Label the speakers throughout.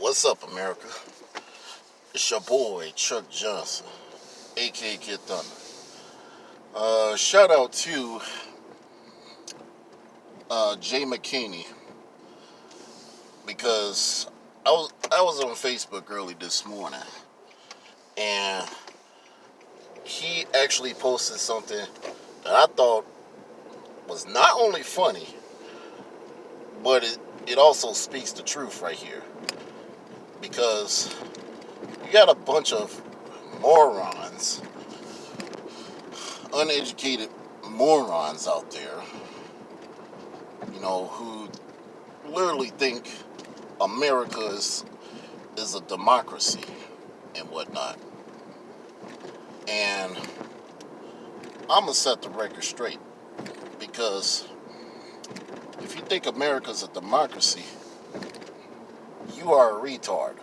Speaker 1: What's up, America? It's your boy, Chuck Johnson, a.k.a. Kid Thunder. Shout out to Jay McKinney because I was on Facebook early this morning and he actually posted something that I thought was not only funny, but it also speaks the truth right here because you got a bunch of morons, uneducated morons out there, who literally think America is a democracy and whatnot. And I'm going to set the record straight because if you think America's a democracy, you are a retard.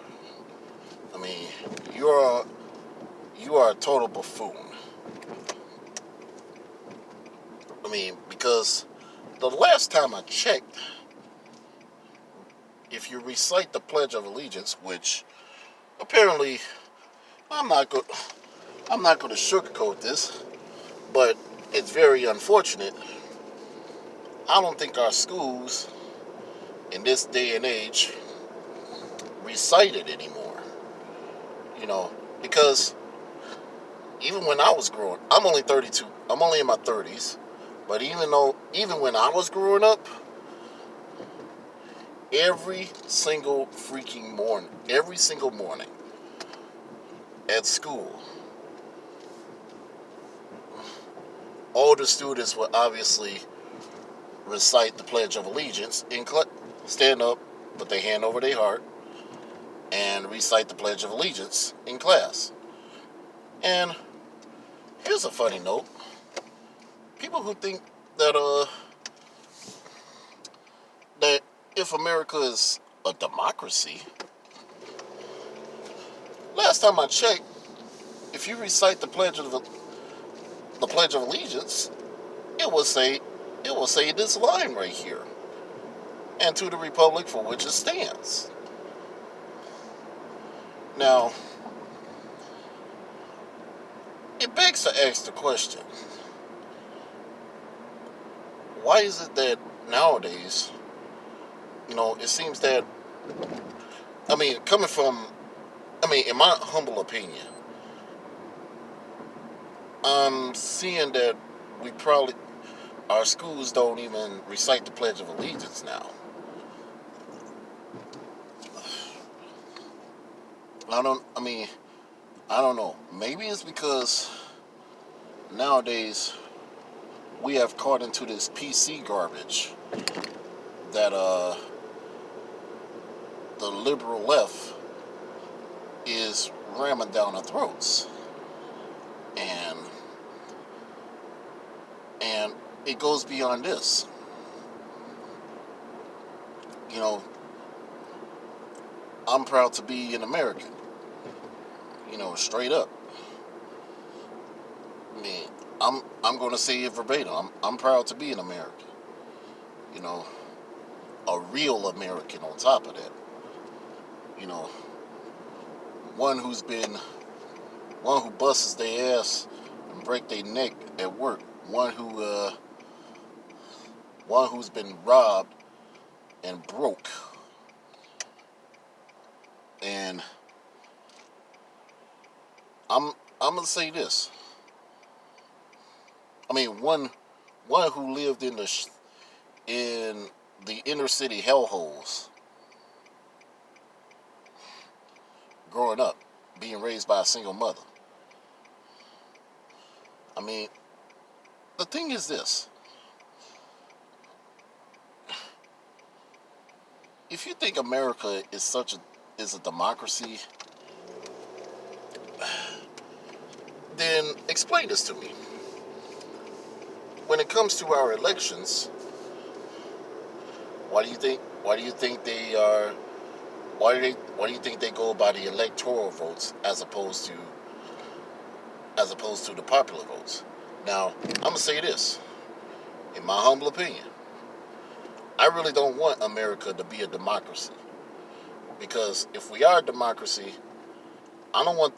Speaker 1: I mean, you are a total buffoon. I mean, because the last time I checked, if you recite the Pledge of Allegiance, which apparently I'm not go- I'm not going to sugarcoat this, but it's very unfortunate. I don't think our schools in this day and age recite it anymore. Because even when I was growing, I'm only 32. I'm only in my 30s, but even when I was growing up, every single morning at school, all the students would obviously recite the Pledge of Allegiance and stand up, put their hand over their heart, and recite the Pledge of Allegiance in class. And here's a funny note: people who think that that if America is a democracy, last time I checked, if you recite the Pledge of Allegiance, it will say this line right here, and to the republic for which it stands. Now, it begs to ask the question: why is it that nowadays, it seems that, in my humble opinion, I'm seeing that we probably our schools don't even recite the Pledge of Allegiance now. I don't. I mean, I don't know. Maybe it's because nowadays we have caught into this PC garbage that the liberal left is ramming down our throats, and and it goes beyond this. You know, I'm proud to be an American. Straight up. I mean, I'm going to say it verbatim. I'm proud to be an American. You know, a real American on top of that. You know, one who's been one who busts their ass and break their neck at work. One who's been robbed and broke. And I'm I'm gonna say this. I mean, one who lived in the inner city hellholes growing up, being raised by a single mother. I mean, the thing is this: if you think America is a democracy, then explain this to me. When it comes to our elections, why do you think they are why do you think they go by the electoral votes as opposed to the popular votes? Now, I'm gonna say this, in my humble opinion, I really don't want America to be a democracy. Because if we are a democracy, I don't want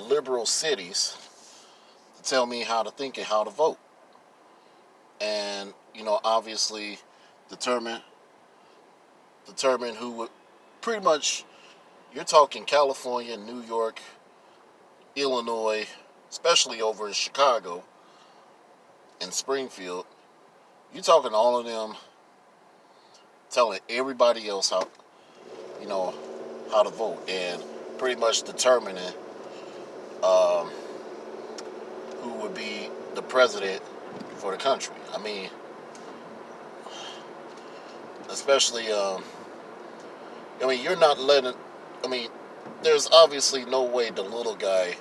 Speaker 1: liberal cities to tell me how to think and how to vote. And, obviously determine who would pretty much, you're talking California, New York, Illinois, especially over in Chicago and Springfield. You're talking all of them telling everybody else you know, how to vote and pretty much determining um, who would be the president for the country. Especially, you're not letting, I mean, there's obviously no way the little guy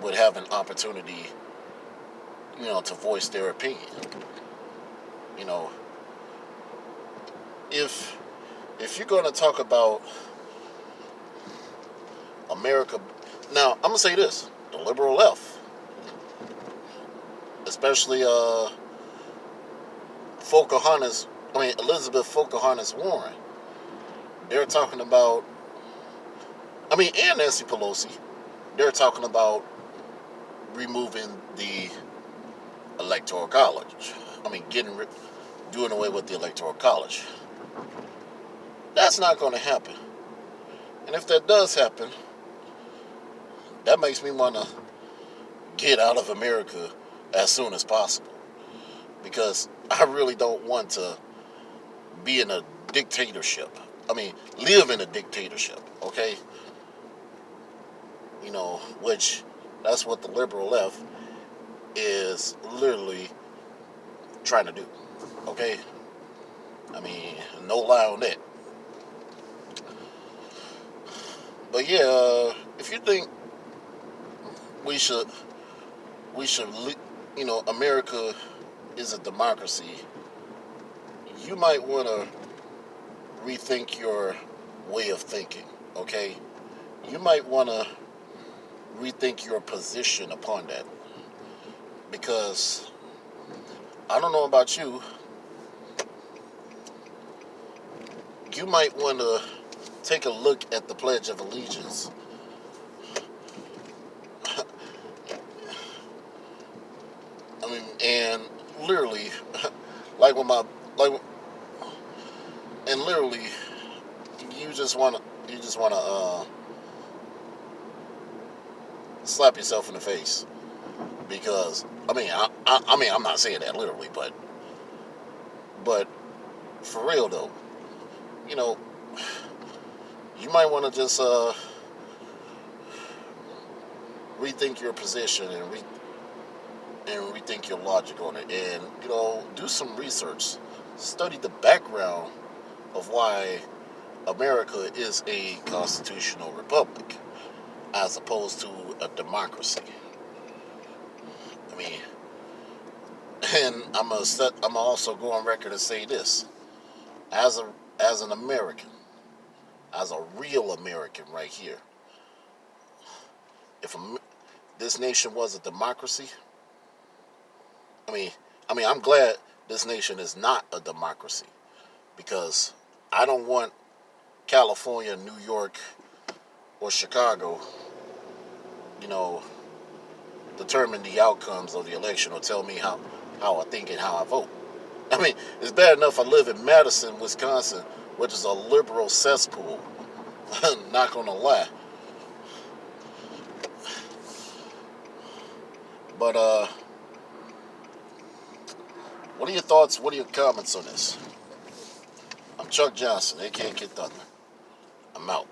Speaker 1: would have an opportunity, to voice their opinion. You know, if you're going to talk about America, now I'm gonna say this: the liberal left, especially Elizabeth Pocahontas Warren, they're talking about, and Nancy Pelosi, they're talking about removing the electoral college. Doing away with the electoral college. That's not going to happen. And if that does happen, that makes me want to get out of America as soon as possible. Because I really don't want to be in a dictatorship. Live in a dictatorship, okay? Which that's what the liberal left is literally trying to do, okay? No lie on that. But yeah, if you think we should, America is a democracy, you might want to rethink your way of thinking, okay? You might want to rethink your position upon that. Because I don't know about you, you might want to take a look at the Pledge of Allegiance. And literally, like when my like, and literally, you just wanna slap yourself in the face because I'm not saying that literally, but for real though, you know, you might want to just rethink your position and rethink your logic on it, and do some research, study the background of why America is a constitutional republic as opposed to a democracy. I mean, and I'm also go on record and say this: as an American, as a real American, right here, if this nation was a democracy, I mean, I'm glad this nation is not a democracy because I don't want California, New York, or Chicago, you know, determine the outcomes of the election or tell me how I think and how I vote. It's bad enough I live in Madison, Wisconsin, which is a liberal cesspool. Not gonna lie. But what are your thoughts? What are your comments on this? I'm Chuck Johnson, a.k.a. Kid Thunder. I'm out.